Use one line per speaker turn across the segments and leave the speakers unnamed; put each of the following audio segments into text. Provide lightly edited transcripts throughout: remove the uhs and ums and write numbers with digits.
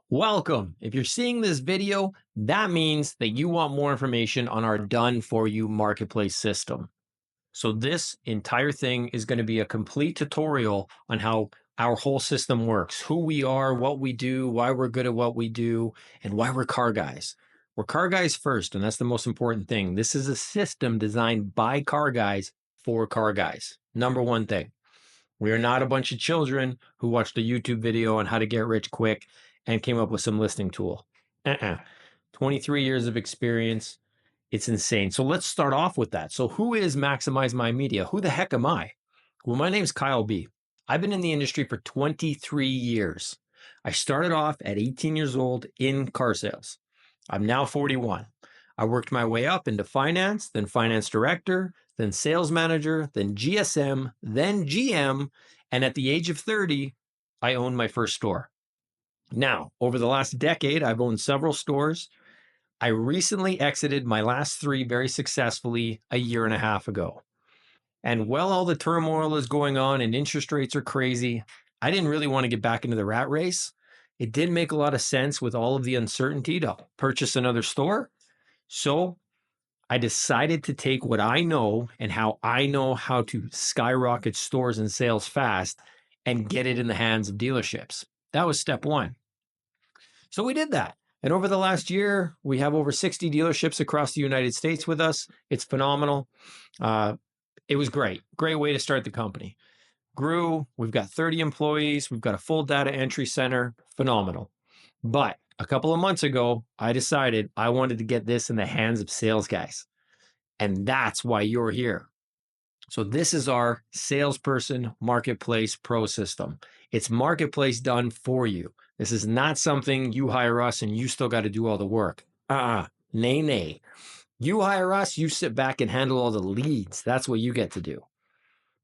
Welcome. If you're seeing this video, that means that you want more information on our done for you marketplace system. So this entire thing is going to be a complete tutorial on how our whole system works, who we are, what we do, why we're good at what we do, and why we're car guys. We're car guys first, and that's the most important thing. This is a system designed by car guys for car guys. Number one thing. We are not a bunch of children who watched a YouTube video on how to get rich quick and came up with some listing tool. 23 years of experience. It's insane. So let's start off with that. So who is Maximize My Media? Who the heck am I? Well, my name's Kyle B. I've been in the industry for 23 years. I started off at 18 years old in car sales. I'm now 41. I worked my way up into finance, then finance director, then sales manager, then GSM, then GM, and at the age of 30, I owned my first store. Now, over the last decade, I've owned several stores. I recently exited my last three very successfully a year and a half ago. And while all the turmoil is going on and interest rates are crazy, I didn't really want to get back into the rat race. It did make a lot of sense with all of the uncertainty to purchase another store. So I decided to take what I know and how I know how to skyrocket stores and sales fast and get it in the hands of dealerships. That was step one. So we did that. And over the last year, we have over 60 dealerships across the United States with us. It's phenomenal. It was great. Great way to start the company. Grew. We've got 30 employees. We've got a full data entry center. Phenomenal. But a couple of months ago, I decided I wanted to get this in the hands of sales guys. And that's why you're here. So this is our salesperson marketplace pro system. It's marketplace done for you. This is not something you hire us and you still got to do all the work. Nay. You hire us, you sit back and handle all the leads. That's what you get to do.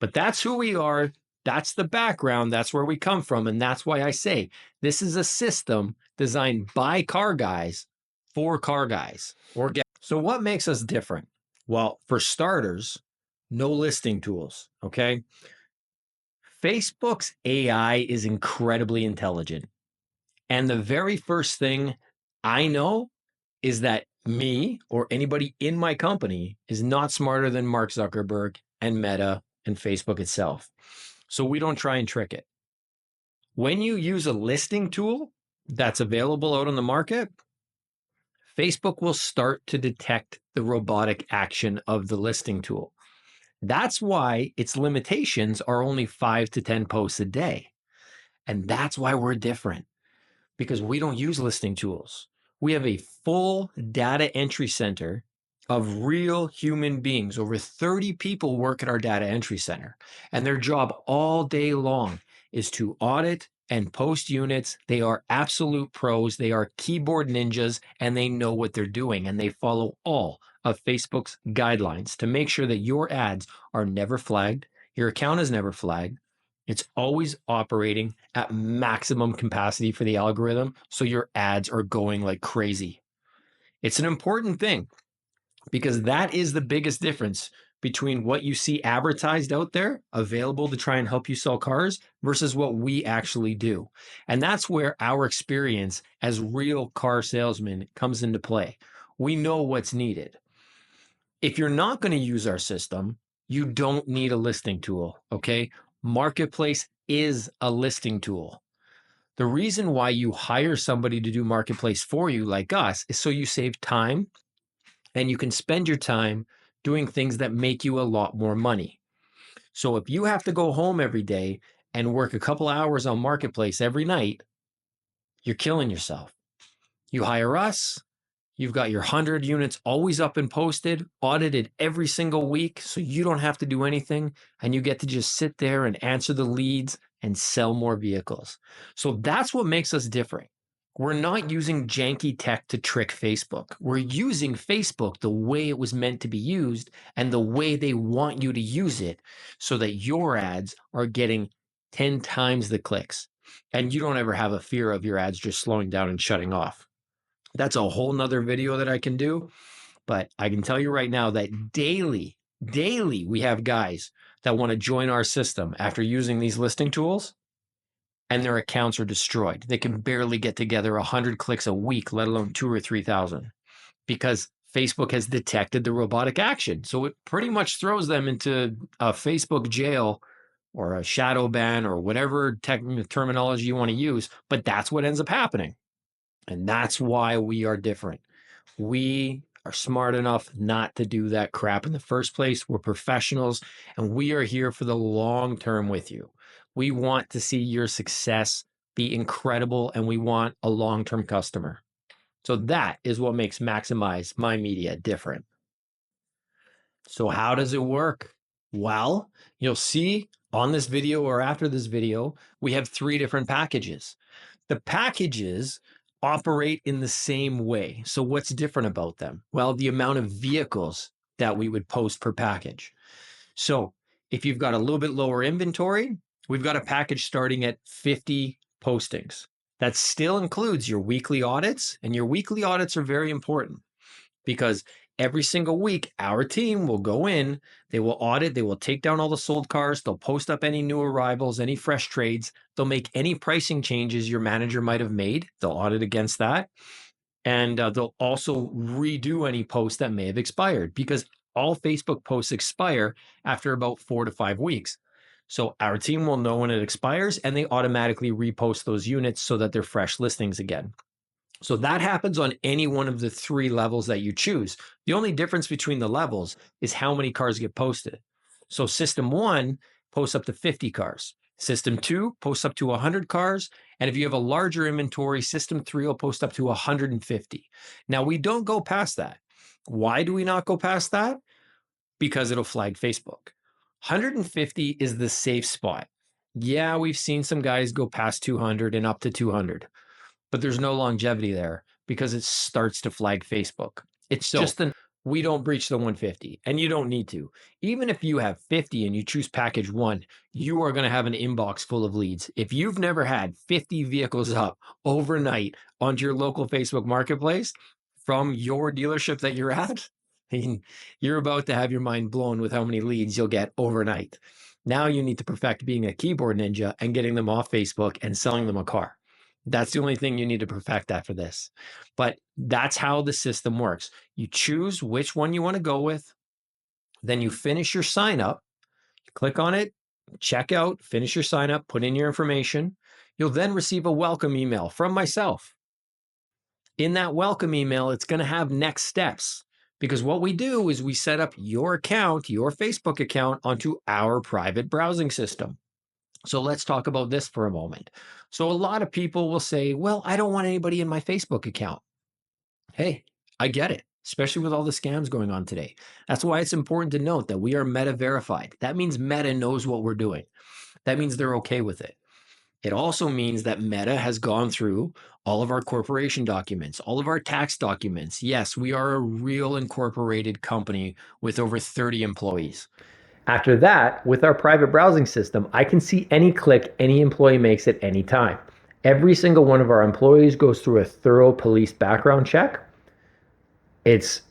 But that's who we are. That's the background. That's where we come from. And that's why I say this is a system designed by car guys for car guys. So what makes us different? Well, for starters, no listing tools, okay? Facebook's AI is incredibly intelligent. And the very first thing I know is that me or anybody in my company is not smarter than Mark Zuckerberg and Meta and Facebook itself. So we don't try and trick it. When you use a listing tool that's available out on the market, Facebook will start to detect the robotic action of the listing tool. That's why its limitations are only 5 to 10 posts a day. And that's why we're different, because we don't use listing tools. We have a full data entry center of real human beings. Over 30 people work at our data entry center, and their job all day long is to audit and post units. They are absolute pros. They are keyboard ninjas, and they know what they're doing, and they follow all of Facebook's guidelines to make sure that your ads are never flagged. Your account is never flagged. It's always operating at maximum capacity for the algorithm, so your ads are going like crazy. It's an important thing because that is the biggest difference between what you see advertised out there available to try and help you sell cars versus what we actually do. And that's where our experience as real car salesmen comes into play. We know what's needed. If you're not going to use our system, you don't need a listing tool, okay? Marketplace is a listing tool. The reason why you hire somebody to do marketplace for you like us is so you save time and you can spend your time doing things that make you a lot more money. So if you have to go home every day and work a couple hours on marketplace every night, you're killing yourself. You hire us, you've got your 100 units always up and posted, audited every single week, so you don't have to do anything, and you get to just sit there and answer the leads and sell more vehicles. So that's what makes us different. We're not using janky tech to trick Facebook. We're using Facebook the way it was meant to be used and the way they want you to use it so that your ads are getting 10 times the clicks, and you don't ever have a fear of your ads just slowing down and shutting off. That's a whole nother video that I can do, but I can tell you right now that daily, we have guys that want to join our system after using these listing tools, and their accounts are destroyed. They can barely get together 100 clicks a week, let alone 2 or 3,000, because Facebook has detected the robotic action. So it pretty much throws them into a Facebook jail or a shadow ban or whatever terminology you want to use. But that's what ends up happening. And that's why we are different. We are smart enough not to do that crap in the first place. We're professionals, and we are here for the long term with you. We want to see your success be incredible, and we want a long-term customer. So that is what makes Maximize My Media different. So how does it work? Well, you'll see on this video or after this video, we have 3 different packages. The packages operate in the same way. So what's different about them? Well, the amount of vehicles that we would post per package. So if you've got a little bit lower inventory, we've got a package starting at 50 postings. That still includes your weekly audits, and your weekly audits are very important because every single week, our team will go in, they will audit, they will take down all the sold cars, they'll post up any new arrivals, any fresh trades, they'll make any pricing changes your manager might have made, they'll audit against that, and they'll also redo any posts that may have expired, because all Facebook posts expire after about 4 to 5 weeks. So our team will know when it expires, and they automatically repost those units so that they're fresh listings again. So that happens on any one of the 3 levels that you choose. The only difference between the levels is how many cars get posted. So system 1 posts up to 50 cars. System 2 posts up to 100 cars. And if you have a larger inventory, system 3 will post up to 150. Now, we don't go past that. Why do we not go past that? Because it'll flag Facebook. 150 is the safe spot. Yeah, we've seen some guys go past 200 and up to 200. But there's no longevity there because it starts to flag Facebook. It's just we don't breach the 150, and you don't need to. Even if you have 50 and you choose package 1, you are going to have an inbox full of leads. If you've never had 50 vehicles up overnight onto your local Facebook marketplace from your dealership that you're at, I mean, you're about to have your mind blown with how many leads you'll get overnight. Now you need to perfect being a keyboard ninja and getting them off Facebook and selling them a car. That's the only thing you need to perfect after this. But that's how the system works. You choose which one you want to go with. Then you finish your sign up. You click on it, check out, finish your sign up, put in your information. You'll then receive a welcome email from myself. In that welcome email, it's going to have next steps, because what we do is we set up your account, your Facebook account, onto our private browsing system. So let's talk about this for a moment. So a lot of people will say, well, I don't want anybody in my Facebook account. Hey, I get it, especially with all the scams going on today. That's why it's important to note that we are Meta verified. That means Meta knows what we're doing. That means they're okay with it. It also means that Meta has gone through all of our corporation documents, all of our tax documents. Yes, we are a real incorporated company with over 30 employees. After that, with our private browsing system, I can see any click any employee makes at any time. Every single one of our employees goes through a thorough police background check. It's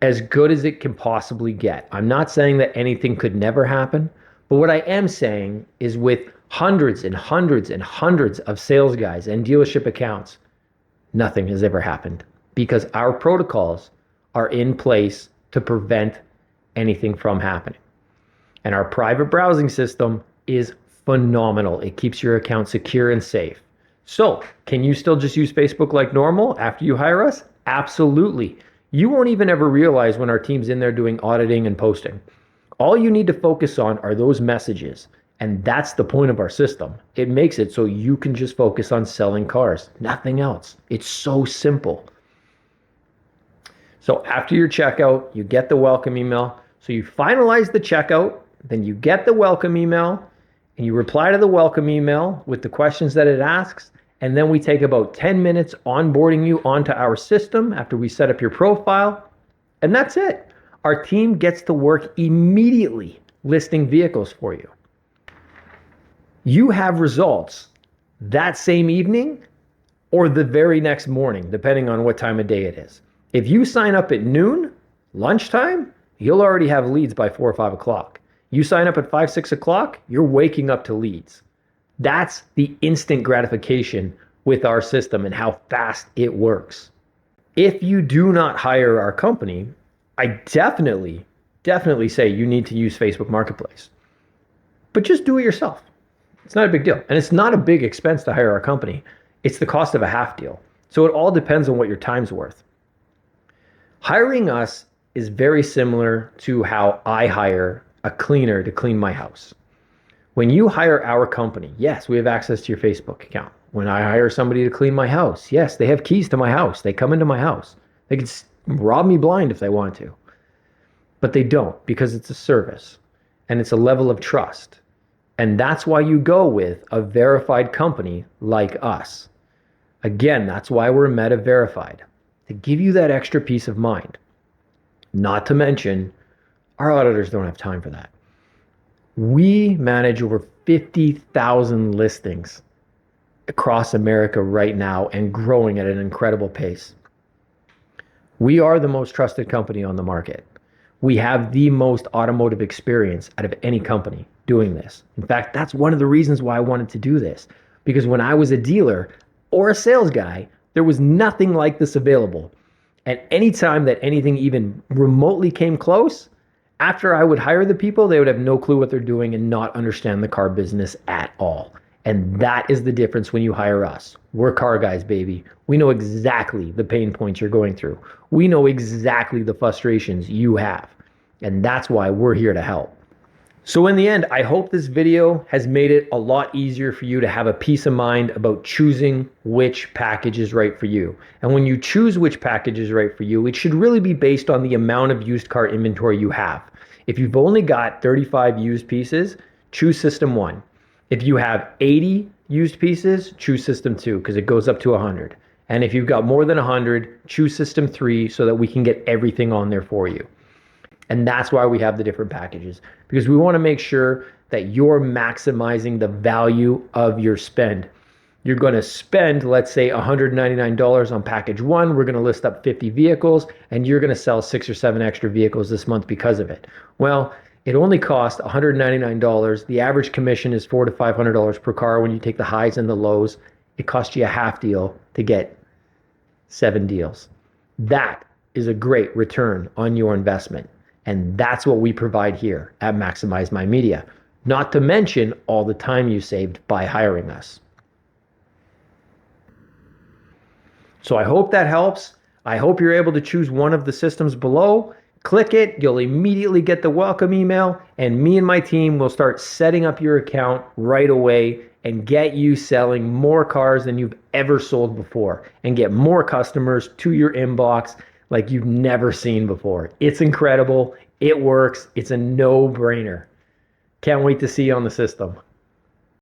as good as it can possibly get. I'm not saying that anything could never happen, but what I am saying is with hundreds and hundreds and hundreds of sales guys and dealership accounts, nothing has ever happened because our protocols are in place to prevent anything from happening. And our private browsing system is phenomenal. It keeps your account secure and safe. So, can you still just use Facebook like normal after you hire us? Absolutely. You won't even ever realize when our team's in there doing auditing and posting. All you need to focus on are those messages. And that's the point of our system. It makes it so you can just focus on selling cars, nothing else. It's so simple. So after your checkout, you get the welcome email. So you finalize the checkout, then you get the welcome email, and you reply to the welcome email with the questions that it asks. And then we take about 10 minutes onboarding you onto our system after we set up your profile. And that's it. Our team gets to work immediately listing vehicles for you. You have results that same evening or the very next morning, depending on what time of day it is. If you sign up at noon, lunchtime, you'll already have leads by 4 or 5 o'clock. You sign up at 5, 6 o'clock, you're waking up to leads. That's the instant gratification with our system and how fast it works. If you do not hire our company, I definitely say you need to use Facebook Marketplace. But just do it yourself. It's not a big deal. And it's not a big expense to hire our company. It's the cost of a half deal. So it all depends on what your time's worth. Hiring us is very similar to how I hire a cleaner to clean my house. When you hire our company, yes, we have access to your Facebook account. When I hire somebody to clean my house, yes, they have keys to my house. They come into my house. They could rob me blind if they want to. But they don't, because it's a service and it's a level of trust. And that's why you go with a verified company like us. Again, that's why we're Meta verified, to give you that extra peace of mind. Not to mention, our auditors don't have time for that. We manage over 50,000 listings across America right now and growing at an incredible pace. We are the most trusted company on the market. We have the most automotive experience out of any company doing this. In fact, that's one of the reasons why I wanted to do this. Because when I was a dealer or a sales guy, there was nothing like this available. And anytime that anything even remotely came close, after I would hire the people, they would have no clue what they're doing and not understand the car business at all. And that is the difference when you hire us. We're car guys, baby. We know exactly the pain points you're going through. We know exactly the frustrations you have. And that's why we're here to help. So in the end, I hope this video has made it a lot easier for you to have a peace of mind about choosing which package is right for you. And when you choose which package is right for you, it should really be based on the amount of used car inventory you have. If you've only got 35 used pieces, choose system 1. If you have 80 used pieces, choose system 2 because it goes up to 100. And if you've got more than 100, choose system 3 so that we can get everything on there for you. And that's why we have the different packages, because we want to make sure that you're maximizing the value of your spend. You're going to spend, let's say, $199 on package 1. We're going to list up 50 vehicles, and you're going to sell 6 or 7 extra vehicles this month because of it. Well, it only costs $199. The average commission is $400 to $500 per car when you take the highs and the lows. It costs you a half deal to get 7 deals. That is a great return on your investment. And that's what we provide here at Maximize My Media. Not to mention all the time you saved by hiring us. So I hope that helps. I hope you're able to choose one of the systems below. Click it, you'll immediately get the welcome email, and me and my team will start setting up your account right away and get you selling more cars than you've ever sold before and get more customers to your inbox like you've never seen before. It's incredible. It works. It's a no-brainer. Can't wait to see you on the system.